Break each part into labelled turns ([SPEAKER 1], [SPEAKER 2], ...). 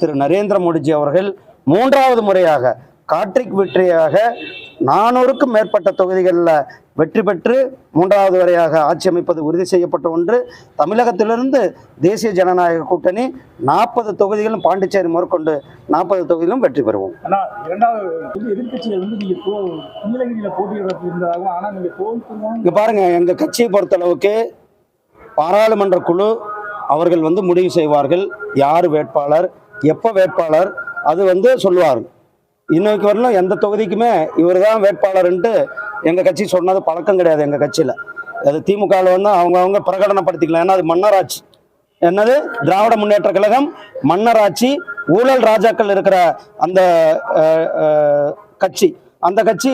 [SPEAKER 1] திரு நரேந்திர மோடிஜி அவர்கள் மூன்றாவது முறையாக காட்ரிக் வெற்றியாக 400க்கும் மேற்பட்ட தொகுதிகளில் வெற்றி பெற்று மூன்றாவது வரையாக ஆட்சி அமைப்பது உறுதி செய்யப்பட்ட ஒன்று. தமிழகத்திலிருந்து தேசிய ஜனநாயக கூட்டணி 40 தொகுதிகளும் பாண்டிச்சேரி முதற்கொண்டு 40 தொகுதிகளும் வெற்றி பெறுவோம். இங்க பாருங்க, எங்க கட்சியை பொறுத்தளவுக்கு பாராளுமன்ற குழு அவர்கள் முடிவு செய்வார்கள். யார் வேட்பாளர், எப்போ வேட்பாளர், அது சொல்லுவார். இன்னைக்கு வரலும் எந்த தொகுதிக்குமே இவர் தான் வேட்பாளர்ன்ட்டு எங்கள் கட்சி சொன்னது பழக்கம் கிடையாது. எங்கள் கட்சியில் அது திமுகவில் அவங்கவுங்க பிரகடனப்படுத்திக்கலாம். ஏன்னா அது மன்னராட்சி. என்னது திராவிட முன்னேற்ற கழகம் மன்னராட்சி, ஊழல் ராஜாக்கள் இருக்கிற அந்த கட்சி. அந்த கட்சி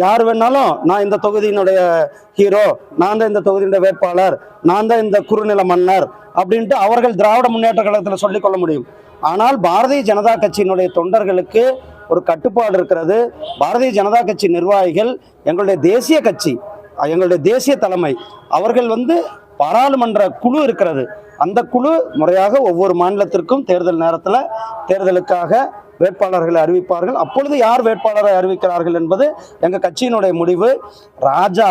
[SPEAKER 1] யார் வேணாலும் நான் இந்த தொகுதியினுடைய ஹீரோ, நான் தான் இந்த தொகுதியினுடைய வேட்பாளர், நான் தான் இந்த குறுநில மன்னர் அப்படின்ட்டு அவர்கள் திராவிட முன்னேற்ற கழகத்தில் சொல்லிக்கொள்ள முடியும். ஆனால் பாரதிய ஜனதா கட்சியினுடைய தொண்டர்களுக்கு ஒரு கட்டுப்பாடு இருக்கிறது. பாரதிய ஜனதா கட்சி நிர்வாகிகள், எங்களுடைய தேசிய கட்சி, எங்களுடைய தேசிய தலைமை அவர்கள் பாராளுமன்ற குழு இருக்கிறது. அந்த குழு முறையாக ஒவ்வொரு மாநிலத்திற்கும் தேர்தல் நேரத்தில் தேர்தலுக்காக வேட்பாளர்களை அறிவிப்பார்கள். அப்பொழுது யார் வேட்பாளரை அறிவிக்கிறார்கள் என்பது எங்கள் கட்சியினுடைய முடிவு. ராஜா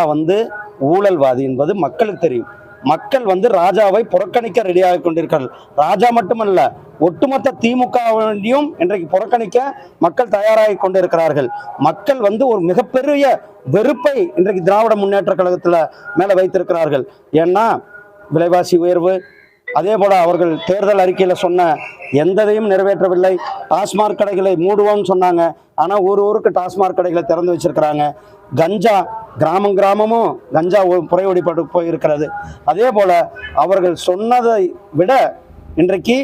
[SPEAKER 1] ஊழல்வாதி என்பது மக்களுக்கு தெரியும். மக்கள் ராஜாவை புறக்கணிக்க ரெடியாக கொண்டிருக்கிறார்கள். ராஜா மட்டுமல்ல, ஒட்டுமொத்த திமுகவையும் இன்றைக்கு புறக்கணிக்க மக்கள் தயாராகி கொண்டிருக்கிறார்கள். மக்கள் ஒரு மிகப்பெரிய வெறுப்பை இன்றைக்கு திராவிட முன்னேற்ற கழகத்தில் மேலே வைத்திருக்கிறார்கள். ஏன்னா விலைவாசி உயர்வு, அதே போல அவர்கள் தேர்தல் அறிக்கையில் சொன்ன எந்ததையும் நிறைவேற்றவில்லை. டாஸ்மாக் கடைகளை மூடுவோம்னு சொன்னாங்க, ஆனால் ஊருக்கு டாஸ்மாக் கடைகளை திறந்து வச்சிருக்கிறாங்க. கஞ்சா கிராமமும் கஞ்சா புறையோடிப்பட்டு போயிருக்கிறது. அதே போல அவர்கள் சொன்னதை விட இன்றைக்கு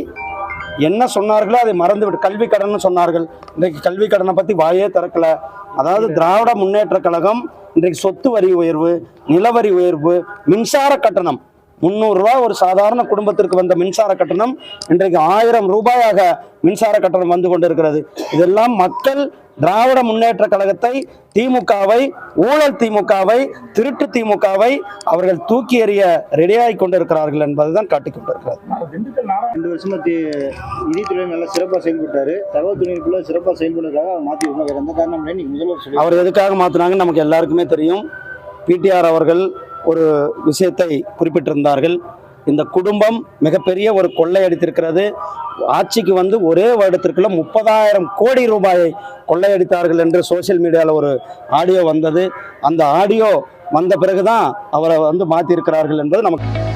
[SPEAKER 1] என்ன சொன்னார்களோ அதை மறந்துவிட்டு கல்வி கடன் சொன்னார்கள். இன்றைக்கு கல்வி கடனை பற்றி வாயே திறக்கல. அதாவது திராவிட முன்னேற்ற கழகம் இன்றைக்கு சொத்து வரி உயர்வு, நிலவரி உயர்வு, மின்சார கட்டணம் 300 ரூபாய் ஒரு சாதாரண குடும்பத்திற்கு வந்த மின்சார கட்டணம் இன்றைக்கு 1000 ரூபாயாக மின்சார கட்டணம் வந்து கொண்டிருக்கிறது. இதெல்லாம் மக்கள் திராவிட முன்னேற்ற கழகத்தை, திமுகவை, ஊழல் திமுகவை, திருட்டு திமுகவை அவர்கள் தூக்கி எறிய ரெடியாகி கொண்டிருக்கிறார்கள் என்பதுதான் காட்டிக் கொண்டிருக்கிறார்.
[SPEAKER 2] 2 வருஷமா நிதித்துறை நல்லா சிறப்பாக செயல்பட்டாரு. தகவல் தொழில்நுட்ப சிறப்பாக செயல்படுறதுக்காக மாற்றி வேற எந்த காரணம் முதல்வர்
[SPEAKER 1] அவர் எதுக்காக மாற்றினாங்கன்னு நமக்கு எல்லாருக்குமே தெரியும். பிடிஆர் அவர்கள் ஒரு விஷயத்தை குறிப்பிட்டிருந்தார்கள். இந்த குடும்பம் மிகப்பெரிய ஒரு கொள்ளையடித்திருக்கிறது. ஆட்சிக்கு ஒரே வருடத்திற்குள்ள 30,000 கோடி ரூபாயை கொள்ளையடித்தார்கள் என்று சோசியல் மீடியாவில் ஒரு ஆடியோ வந்தது. அந்த ஆடியோ வந்த பிறகுதான் அவரை மாற்றியிருக்கிறார்கள் என்பது நமக்கு